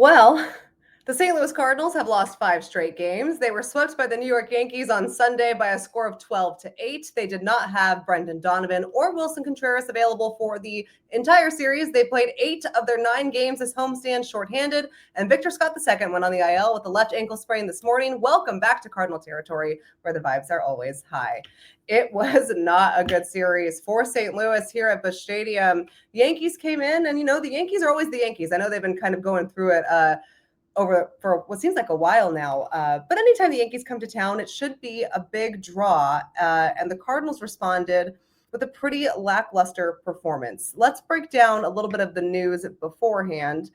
Well, the St. Louis Cardinals have lost 5 straight games. They were swept by the New York Yankees on Sunday by a score of 12-8. They did not have Brendan Donovan or Willson Contreras available for the entire series. They played 8 of their 9 games as homestand shorthanded, and Victor Scott II went on the IL with a left ankle sprain this morning. Welcome back to Cardinal Territory, where the vibes are always high. It was not a good series for St. Louis here at Busch Stadium. Yankees came in, and the Yankees are always the Yankees. I know they've been kind of going through it over for what seems like a while now. But anytime the Yankees come to town, it should be a big draw. And the Cardinals responded with a pretty lackluster performance. Let's break down a little bit of the news beforehand.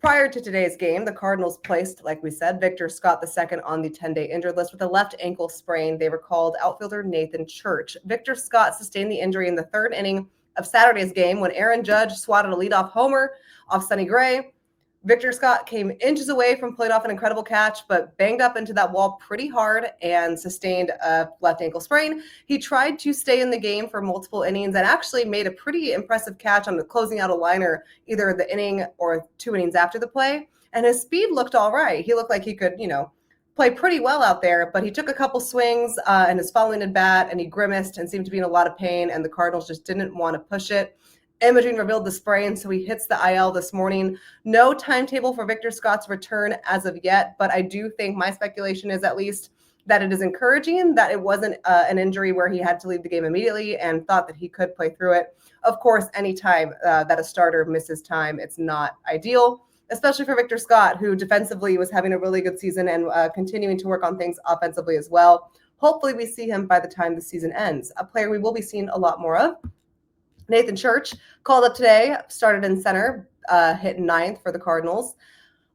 Prior to today's game, the Cardinals placed, like we said, Victor Scott II on the 10-day injured list with a left ankle sprain. They recalled outfielder Nathan Church. Victor Scott sustained the injury in the 3rd inning of Saturday's game when Aaron Judge swatted a leadoff homer off Sonny Gray. Victor Scott came inches away from pulling off an incredible catch, but banged up into that wall pretty hard and sustained a left ankle sprain. He tried to stay in the game for multiple innings and actually made a pretty impressive catch on the closing out a liner, either the inning or 2 innings after the play. And his speed looked all right. He looked like he could, play pretty well out there, but he took a couple swings and his following at bat, and he grimaced and seemed to be in a lot of pain, and the Cardinals just didn't want to push it. Imaging revealed the sprain, so he hits the IL this morning. No timetable for Victor Scott's return as of yet, but I do think my speculation is at least that it is encouraging that it wasn't an injury where he had to leave the game immediately and thought that he could play through it. Of course, anytime that a starter misses time, it's not ideal, especially for Victor Scott, who defensively was having a really good season and continuing to work on things offensively as well. Hopefully we see him by the time the season ends, a player we will be seeing a lot more of. Nathan Church called up today, started in center, hit 9th for the Cardinals.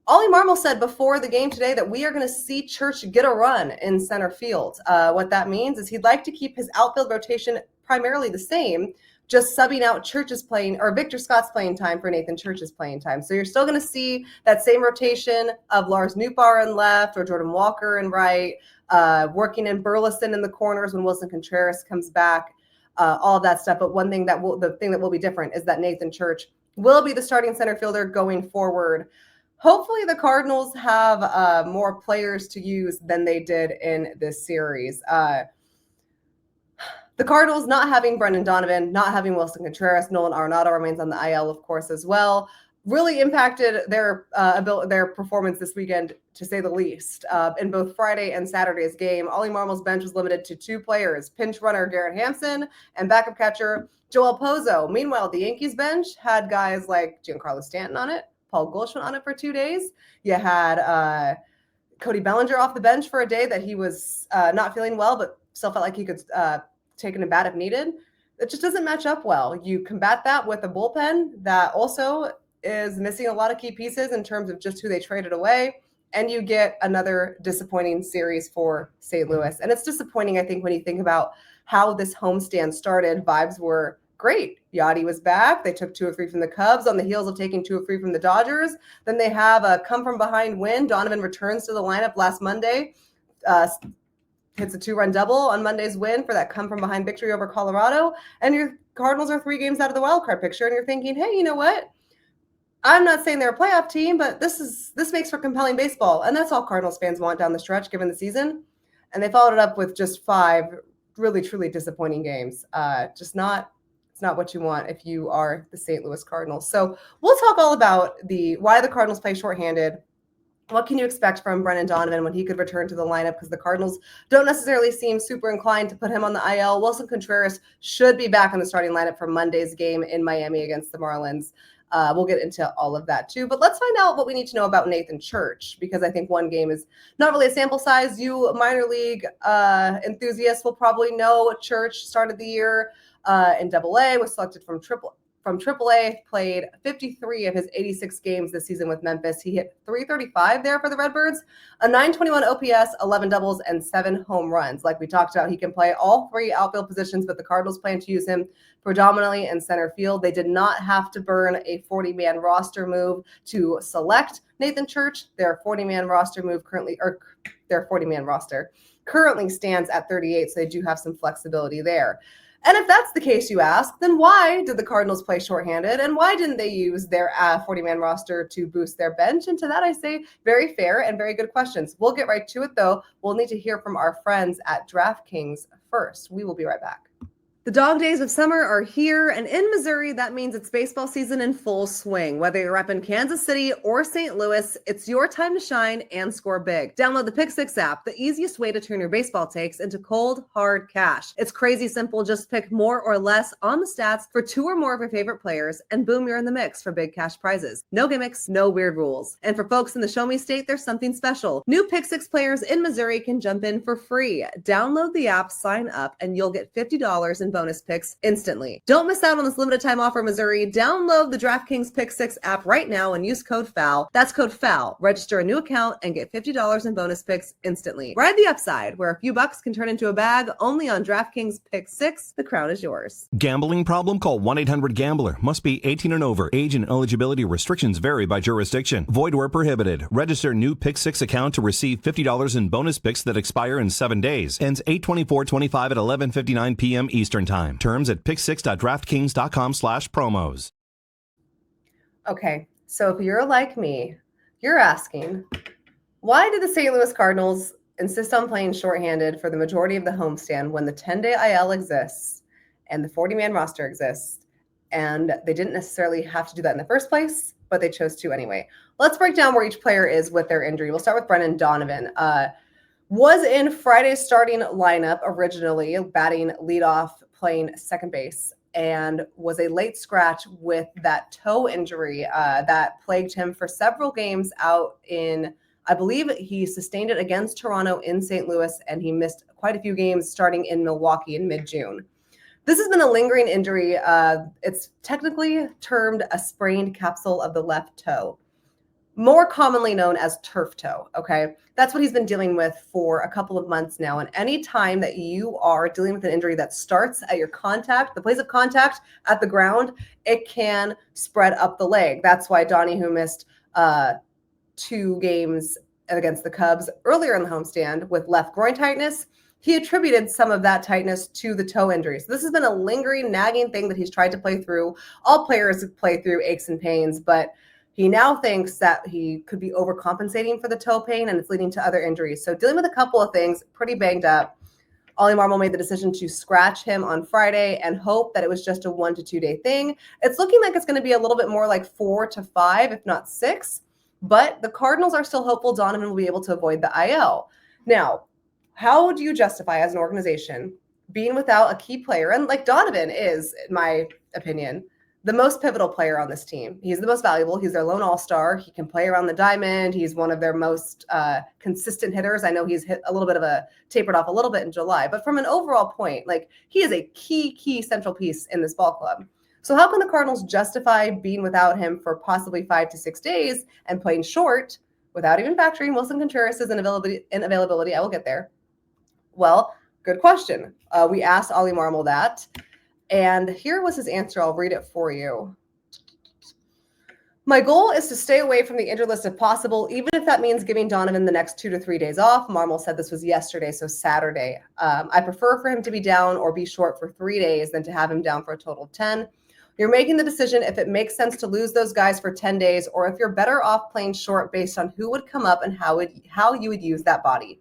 Ollie Marmol said before the game today that we are going to see Church get a run in center field. What that means is he'd like to keep his outfield rotation primarily the same, just subbing out Victor Scott's playing time for Nathan Church's playing time. So you're still going to see that same rotation of Lars Nootbaar in left or Jordan Walker in right, working in Burleson in the corners when Willson Contreras comes back. All of that stuff. But the thing that will be different is that Nathan Church will be the starting center fielder going forward. Hopefully the Cardinals have more players to use than they did in this series. The Cardinals not having Brendan Donovan, not having Willson Contreras, Nolan Arenado remains on the IL, of course, as well, really impacted their performance this weekend, to say the least. In both Friday and Saturday's game, Ollie Marmol's bench was limited to 2 players, pinch runner Garrett Hampson and backup catcher Joel Pozo. Meanwhile, the Yankees bench had guys like Giancarlo Stanton on it, Paul Goldschmidt on it for 2 days. You had Cody Bellinger off the bench for a day that he was not feeling well, but still felt like he could take in a bat if needed. It just doesn't match up well. You combat that with a bullpen that also is missing a lot of key pieces in terms of just who they traded away, and you get another disappointing series for St. Louis. And it's disappointing, I think, when you think about how this homestand started. Vibes were great. Yachty was back. They took 2 of 3 from the Cubs on the heels of taking 2 of 3 from the Dodgers. Then they have a come-from-behind win. Donovan returns to the lineup last Monday, hits a 2-run double on Monday's win for that come-from-behind victory over Colorado. And your Cardinals are 3 games out of the wild card picture, and you're thinking, hey, you know what? I'm not saying they're a playoff team, but this makes for compelling baseball. And that's all Cardinals fans want down the stretch, given the season. And they followed it up with just 5 really, truly disappointing games. It's not what you want if you are the St. Louis Cardinals. So we'll talk all about why the Cardinals play shorthanded. What can you expect from Brendan Donovan when he could return to the lineup? Because the Cardinals don't necessarily seem super inclined to put him on the IL. Willson Contreras should be back in the starting lineup for Monday's game in Miami against the Marlins. We'll get into all of that too. But let's find out what we need to know about Nathan Church, because I think one game is not really a sample size. You minor league enthusiasts will probably know Church started the year in AA, was selected from AAA, played 53 of his 86 games this season with Memphis. He hit .335 there for the Redbirds, a .921 OPS, 11 doubles, and 7 home runs. Like we talked about, he can play all 3 outfield positions, but the Cardinals plan to use him predominantly in center field. They did not have to burn a 40-man roster move to select Nathan Church. Their 40-man roster currently stands at 38, so they do have some flexibility there. And if that's the case, you ask, then why did the Cardinals play shorthanded? And why didn't they use their 40-man roster to boost their bench? And to that, I say very fair and very good questions. We'll get right to it, though. We'll need to hear from our friends at DraftKings first. We will be right back. The dog days of summer are here, and in Missouri, that means it's baseball season in full swing. Whether you're up in Kansas City or St. Louis, it's your time to shine and score big. Download the Pick Six app, the easiest way to turn your baseball takes into cold, hard cash. It's crazy simple. Just pick more or less on the stats for two or more of your favorite players, and boom, you're in the mix for big cash prizes. No gimmicks, no weird rules. And for folks in the Show Me State, there's something special. New Pick Six players in Missouri can jump in for free. Download the app, sign up, and you'll get $50 in bonus picks instantly. Don't miss out on this limited time offer, Missouri. Download the DraftKings Pick Six app right now and use code FOUL. That's code FOUL. Register a new account and get $50 in bonus picks instantly. Ride the upside, where a few bucks can turn into a bag, only on DraftKings Pick Six. The crown is yours. Gambling problem? Call 1-800-GAMBLER. Must be 18 and over. Age and eligibility restrictions vary by jurisdiction. Void where prohibited. Register new Pick Six account to receive $50 in bonus picks that expire in 7 days. Ends 8/24/25 at 11:59 p.m. Eastern Time. Terms at picksix.draftkings.com/promos. Okay, so if you're like me, you're asking, why did the St. Louis Cardinals insist on playing shorthanded for the majority of the homestand when the 10-day IL exists and the 40-man roster exists, and they didn't necessarily have to do that in the first place, but they chose to anyway? Let's break down where each player is with their injury. We'll start with Brendan Donovan. Was in Friday's starting lineup originally, batting leadoff, playing second base, and was a late scratch with that toe injury that plagued him for several games out in, I believe he sustained it against Toronto in St. Louis, and he missed quite a few games starting in Milwaukee in mid-June. This has been a lingering injury. It's technically termed a sprained capsule of the left toe, more commonly known as turf toe, okay? That's what he's been dealing with for a couple of months now. And any time that you are dealing with an injury that starts at your contact, the place of contact at the ground, it can spread up the leg. That's why Donnie, who missed 2 games against the Cubs earlier in the homestand with left groin tightness, he attributed some of that tightness to the toe injury. So this has been a lingering, nagging thing that he's tried to play through. All players play through aches and pains, but he now thinks that he could be overcompensating for the toe pain, and it's leading to other injuries. So dealing with a couple of things, pretty banged up. Ollie Marmol made the decision to scratch him on Friday and hope that it was just a 1 to 2 day thing. It's looking like it's going to be a little bit more like 4 to 5, if not 6. But the Cardinals are still hopeful Donovan will be able to avoid the IL. Now, how do you justify as an organization being without a key player? And like Donovan is, in my opinion, the most pivotal player on this team. He's the most valuable. He's their lone all-star. He can play around the diamond. He's one of their most consistent hitters. I know he's hit a little bit of tapered off a little bit in July, but from an overall point, like, he is a key central piece in this ball club. So how can the Cardinals justify being without him for possibly 5 to 6 days and playing short without even factoring Willson Contreras' inavailability? I will get there. Well, good question. We asked Ollie Marmol that. And here was his answer. I'll read it for you. My goal is to stay away from the injured list if possible, even if that means giving Donovan the next 2 to 3 days off. Marmol said this was yesterday, so Saturday. I prefer for him to be down or be short for 3 days than to have him down for a total of 10. You're making the decision if it makes sense to lose those guys for 10 days or if you're better off playing short based on who would come up and how you would use that body.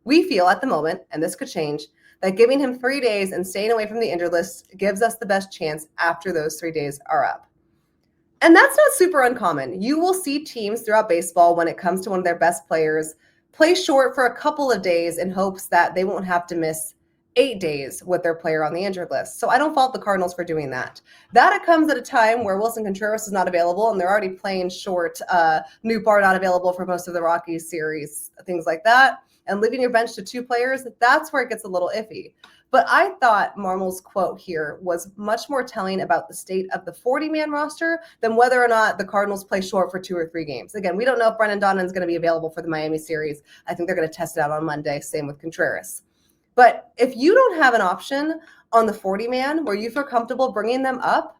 We feel at the moment, and this could change, that giving him 3 days and staying away from the injured list gives us the best chance after those 3 days are up. And that's not super uncommon. You will see teams throughout baseball, when it comes to one of their best players, play short for a couple of days in hopes that they won't have to miss 8 days with their player on the injured list. So I don't fault the Cardinals for doing that. That comes at a time where Willson Contreras is not available and they're already playing short. Nootbaar not available for most of the Rockies series, things like that. And leaving your bench to 2 players, that's where it gets a little iffy. But I thought Marmol's quote here was much more telling about the state of the 40-man roster than whether or not the Cardinals play short for 2 or 3 games. Again, we don't know if Brendan Donovan's going to be available for the Miami series. I think they're going to test it out on Monday. Same with Contreras. But if you don't have an option on the 40-man where you feel comfortable bringing them up,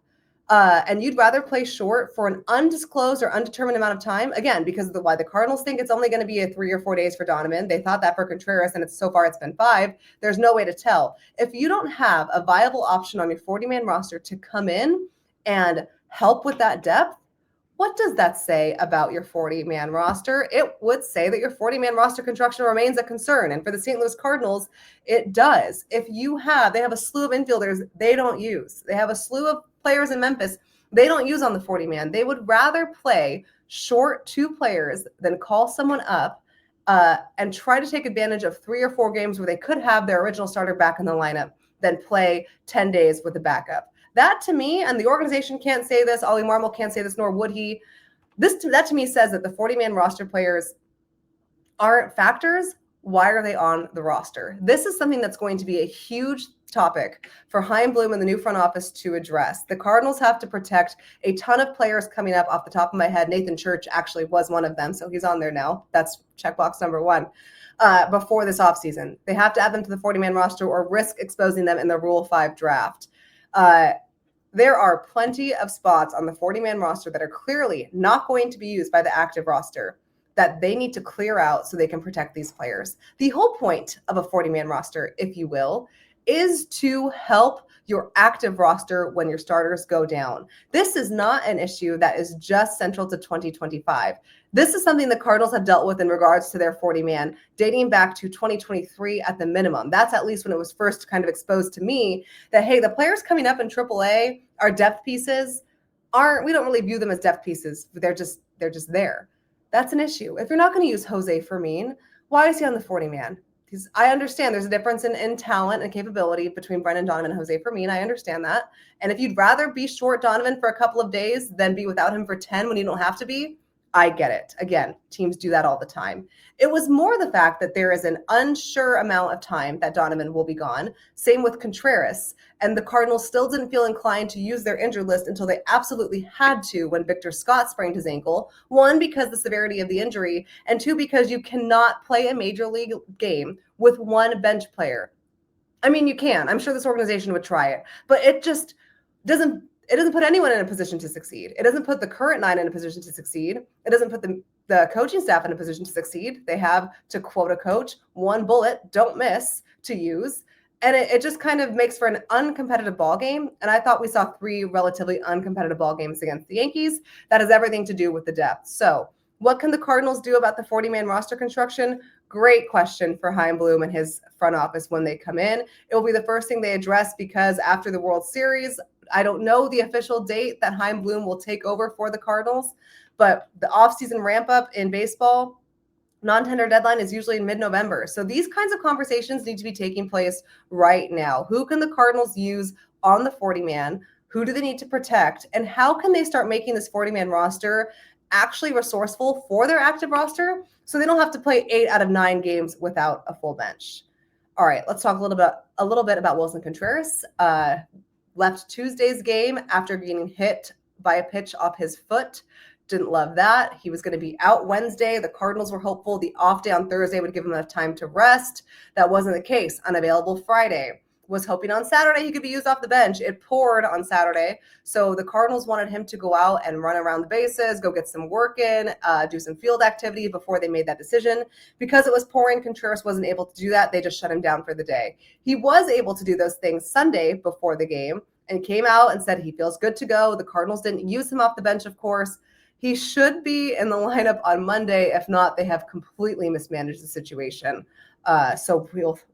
and you'd rather play short for an undisclosed or undetermined amount of time, again, because of why the Cardinals think it's only going to be a 3 or 4 days for Donovan. They thought that for Contreras, and so far it's been 5. There's no way to tell. If you don't have a viable option on your 40-man roster to come in and help with that depth, what does that say about your 40-man roster? It would say that your 40-man roster construction remains a concern. And for the St. Louis Cardinals, it does. They have a slew of infielders they don't use. They have a slew of players in Memphis they don't use on the 40-man. They would rather play short 2 players than call someone up and try to take advantage of 3 or 4 games where they could have their original starter back in the lineup than play 10 days with the backup. That to me, and the organization can't say this, Ollie Marmol can't say this, nor would he. That to me says that the 40-man roster players aren't factors. Why are they on the roster? This is something that's going to be a huge topic for Chaim Bloom and the new front office to address. The Cardinals have to protect a ton of players coming up. Off the top of my head, Nathan Church actually was one of them, so he's on there now. That's checkbox number 1. Before this offseason, they have to add them to the 40-man roster or risk exposing them in the Rule 5 draft. There are plenty of spots on the 40-man roster that are clearly not going to be used by the active roster that they need to clear out so they can protect these players. The whole point of a 40-man roster, if you will, is to help your active roster when your starters go down. This is not an issue that is just central to 2025. This is something the Cardinals have dealt with in regards to their 40-man dating back to 2023 at the minimum. That's at least when it was first kind of exposed to me that, hey, the players coming up in AAA are depth pieces. We don't really view them as depth pieces. They're just there. That's an issue. If you're not going to use Jose Fermin, why is he on the 40-man? Because I understand there's a difference in talent and capability between Brendan Donovan and Jose Fermin. I understand that. And if you'd rather be short Donovan for a couple of days than be without him for 10 when you don't have to be, I get it. Again, teams do that all the time. It was more the fact that there is an unsure amount of time that Donovan will be gone. Same with Contreras. And the Cardinals still didn't feel inclined to use their injured list until they absolutely had to when Victor Scott sprained his ankle. 1, because the severity of the injury, and 2, because you cannot play a major league game with 1 bench player. I mean, you can. I'm sure this organization would try it, but it just doesn't put anyone in a position to succeed. It doesn't put the current 9 in a position to succeed. It doesn't put the coaching staff in a position to succeed. They have, to quote a coach, 1 bullet, don't miss, to use. And it just kind of makes for an uncompetitive ball game. And I thought we saw 3 relatively uncompetitive ball games against the Yankees. That has everything to do with the depth. So what can the Cardinals do about the 40-man roster construction? Great question for Chaim Bloom and his front office when they come in. It will be the first thing they address because after the World Series, I don't know the official date that Chaim Bloom will take over for the Cardinals, but the offseason ramp up in baseball, non-tender deadline is usually in mid-November. So these kinds of conversations need to be taking place right now. Who can the Cardinals use on the 40-man? Who do they need to protect? And how can they start making this 40-man roster actually resourceful for their active roster so they don't have to play 8 out of 9 games without a full bench? All right, let's talk a little bit about Willson Contreras. Left Tuesday's game after getting hit by a pitch off his foot. Didn't love that. He was going to be out Wednesday. The Cardinals were hopeful the off day on Thursday would give him enough time to rest. That wasn't the case. Unavailable Friday. Was hoping on Saturday he could be used off the bench. It poured on Saturday. So the Cardinals wanted him to go out and run around the bases, go get some work in, do some field activity before they made that decision. Because it was pouring, Contreras wasn't able to do that. They just shut him down for the day. He was able to do those things Sunday before the game and came out and said he feels good to go. The Cardinals didn't use him off the bench, of course. He should be in the lineup on Monday. If not, they have completely mismanaged the situation. So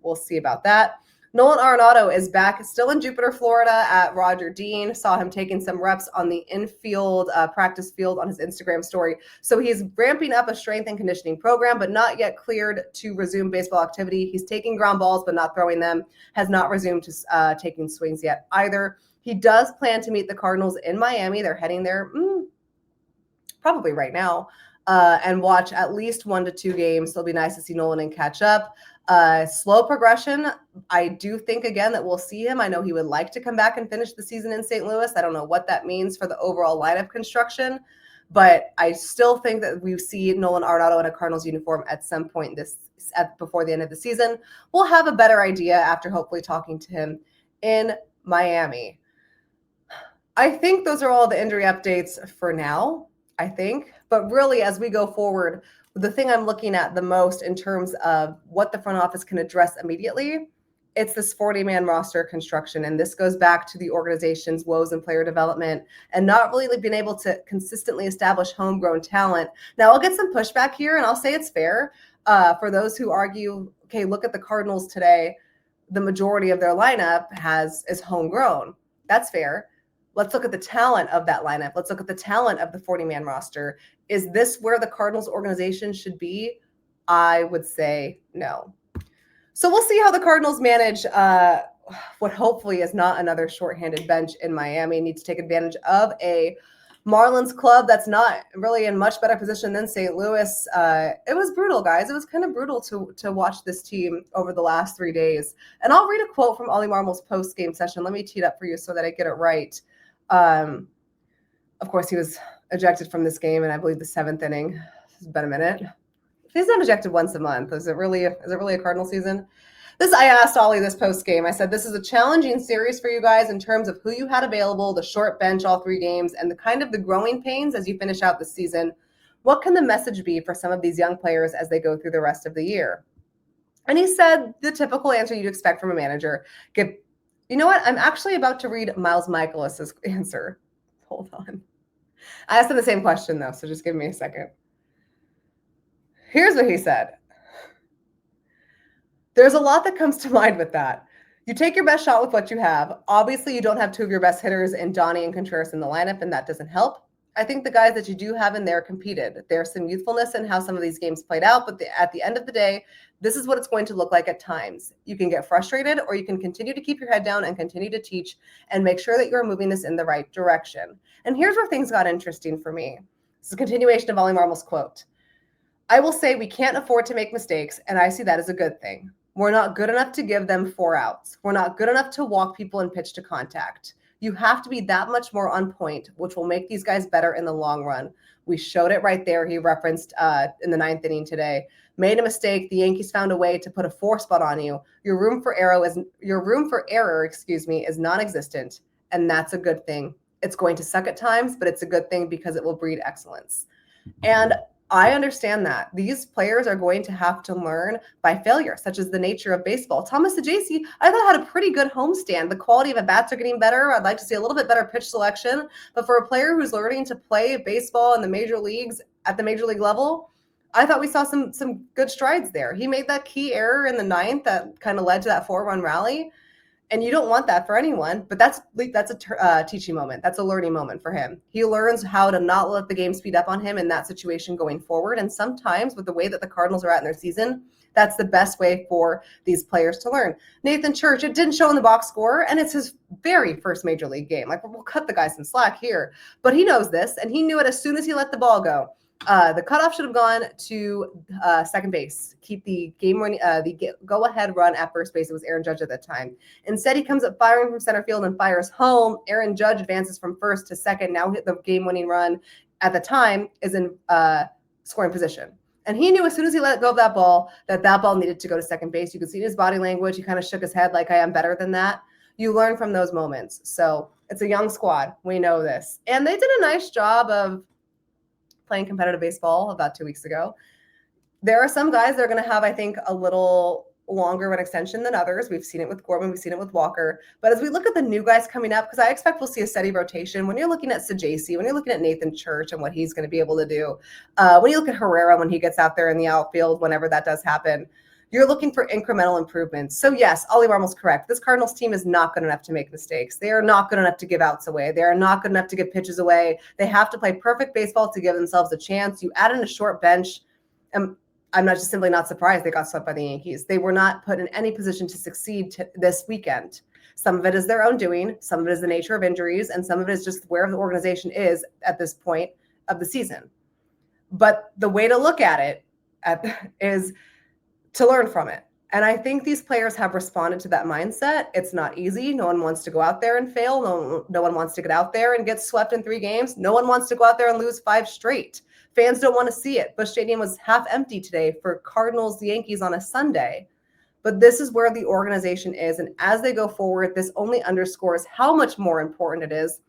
we'll see about that. Nolan Arenado is back, still in Jupiter, Florida at Roger Dean. Saw him taking some reps on the infield practice field on his Instagram story. So he's ramping up a strength and conditioning program, but not yet cleared to resume baseball activity. He's taking ground balls, but not throwing them. Has not resumed to taking swings yet either. He does plan to meet the Cardinals in Miami. They're heading there probably right now and watch at least 1 to 2 games. It'll be nice to see Nolan and catch up. Slow progression. I do think, again, that we'll see him. I know he would like to come back and finish the season in St. Louis. I don't know what that means for the overall lineup construction, but I still think that we see Nolan Arenado in a Cardinals uniform at some point before the end of the season. We'll have a better idea after hopefully talking to him in Miami. I think those are all the injury updates for now, I think. But really, as we go forward, the thing I'm looking at the most in terms of what the front office can address immediately, it's this 40-man roster construction. And this goes back to the organization's woes in player development and not really being able to consistently establish homegrown talent. Now, I'll get some pushback here, and I'll say it's fair for those who argue, okay, look at the Cardinals today. The majority of their lineup is homegrown. That's fair. Let's look at the talent of that lineup. Let's look at the talent of the 40-man roster. Is this where the Cardinals organization should be? I would say no. So we'll see how the Cardinals manage what hopefully is not another shorthanded bench in Miami. Need to take advantage of a Marlins club that's not really in much better position than St. Louis. It was brutal, guys. It was kind of brutal to watch this team over the last 3 days. And I'll read a quote from Ollie Marmol's post-game session. Let me tee it up for you so that I get it right. Of course, he was ejected from this game, and I believe the 7th inning. It's been a minute. He's not ejected once a month. Is it really a Cardinal season? I asked Ollie this post game. I said, this is a challenging series for you guys in terms of who you had available, the short bench all 3 games, and the growing pains as you finish out the season. What can the message be for some of these young players as they go through the rest of the year? And he said the typical answer you'd expect from a manager. You know what? I'm actually about to read Miles Michaelis's answer. Hold on. I asked him the same question, though, so just give me a second. Here's what he said. There's a lot that comes to mind with that. You take your best shot with what you have. Obviously, you don't have 2 of your best hitters in Donnie and Contreras in the lineup, and that doesn't help. I think the guys that you do have in there competed. There's some youthfulness in how some of these games played out, but at the end of the day, this is what it's going to look like at times. You can get frustrated, or you can continue to keep your head down and continue to teach and make sure that you're moving this in the right direction. And here's where things got interesting for me. This is a continuation of Ollie Marmol's quote. I will say we can't afford to make mistakes, and I see that as a good thing. We're not good enough to give them 4 outs. We're not good enough to walk people and pitch to contact. You have to be that much more on point, which will make these guys better in the long run. We showed it right there. He referenced in the 9th inning today. Made a mistake. The Yankees found a way to put a 4 spot on you. Your room for error is non-existent, and that's a good thing. It's going to suck at times, but it's a good thing because it will breed excellence. And I understand that. These players are going to have to learn by failure, such as the nature of baseball. Thomas Sajacy, I thought, had a pretty good homestand. The quality of at bats are getting better. I'd like to see a little bit better pitch selection. But for a player who's learning to play baseball in the major leagues at the major league level, I thought we saw some good strides there. He made that key error in the 9th that kind of led to that 4-run rally. And you don't want that for anyone, but that's a teaching moment. That's a learning moment for him. He learns how to not let the game speed up on him in that situation going forward. And sometimes with the way that the Cardinals are at in their season, that's the best way for these players to learn. Nathan Church, it didn't show in the box score, and it's his very first major league game. Like, we'll cut the guy some slack here. But he knows this, and he knew it as soon as he let the ball go. The cutoff should have gone to second base. Keep the go-ahead run at first base. It was Aaron Judge at that time. Instead, he comes up firing from center field and fires home. Aaron Judge advances from first to second. Now hit the game-winning run. At the time, is in scoring position. And he knew as soon as he let go of that ball needed to go to second base. You could see in his body language. He kind of shook his head like, I am better than that. You learn from those moments. So it's a young squad. We know this. And they did a nice job of playing competitive baseball about 2 weeks ago. There are some guys that are going to have, I think, a little longer of an extension than others. We've seen it with Corbin. We've seen it with Walker. But as we look at the new guys coming up, because I expect we'll see a steady rotation. When you're looking at Sajacy, when you're looking at Nathan Church and what he's going to be able to do, when you look at Herrera when he gets out there in the outfield, whenever that does happen, you're looking for incremental improvements. So yes, Ollie Marmol's correct. This Cardinals team is not good enough to make mistakes. They are not good enough to give outs away. They are not good enough to give pitches away. They have to play perfect baseball to give themselves a chance. You add in a short bench, and I'm not just simply not surprised they got swept by the Yankees. They were not put in any position to succeed this weekend. Some of it is their own doing. Some of it is the nature of injuries, and some of it is just where the organization is at this point of the season. But the way to look at it is to learn from it. And I think these players have responded to that mindset. It's not easy. No one wants to go out there and fail. No one wants to get out there and get swept in 3 games. No one wants to go out there and lose 5 straight. Fans don't want to see it. Busch Stadium was half empty today for Cardinals Yankees on a Sunday. But this is where the organization is. And as they go forward, this only underscores how much more important it is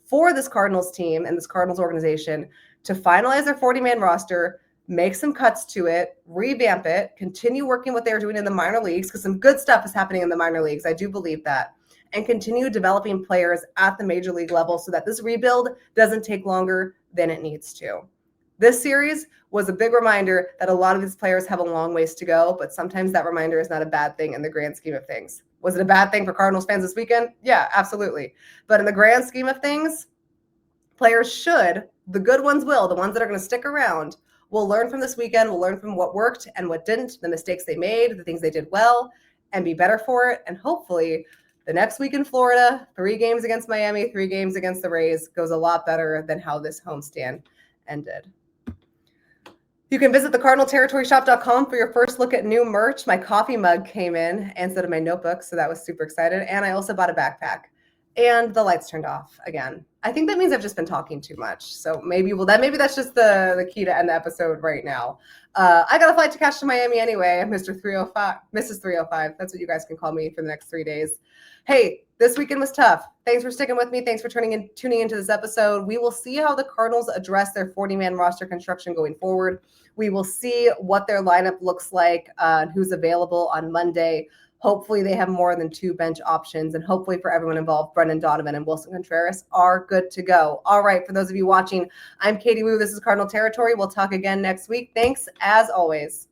for this Cardinals team and this Cardinals organization to finalize their 40-man roster, make some cuts to it, revamp it, continue working what they're doing in the minor leagues, because some good stuff is happening in the minor leagues. I do believe that. And continue developing players at the major league level so that this rebuild doesn't take longer than it needs to. This series was a big reminder that a lot of these players have a long ways to go, but sometimes that reminder is not a bad thing in the grand scheme of things. Was it a bad thing for Cardinals fans this weekend? Yeah, absolutely. But in the grand scheme of things, players should, the good ones will, the ones that are going to stick around, will learn from this weekend, will learn from what worked and what didn't, the mistakes they made, the things they did well, and be better for it. And hopefully the next week in Florida, 3 games against Miami, 3 games against the Rays, goes a lot better than how this homestand ended. You can visit the CardinalTerritoryShop.com for your first look at new merch. My coffee mug came in instead of my notebook, so that was super excited. And I also bought a backpack. And the lights turned off again. I think that means I've just been talking too much. So maybe that's just the key to end the episode right now. I got a flight to catch to Miami anyway, Mr. 305, Mrs. 305. That's what you guys can call me for the next 3 days. Hey, this weekend was tough. Thanks for sticking with me. Thanks for tuning into this episode. We will see how the Cardinals address their 40-man roster construction going forward. We will see what their lineup looks like and who's available on Monday. Hopefully they have more than 2 bench options, and hopefully for everyone involved, Brendan Donovan and Willson Contreras are good to go. All right, for those of you watching, I'm Katie Wu. This is Cardinal Territory. We'll talk again next week. Thanks, as always.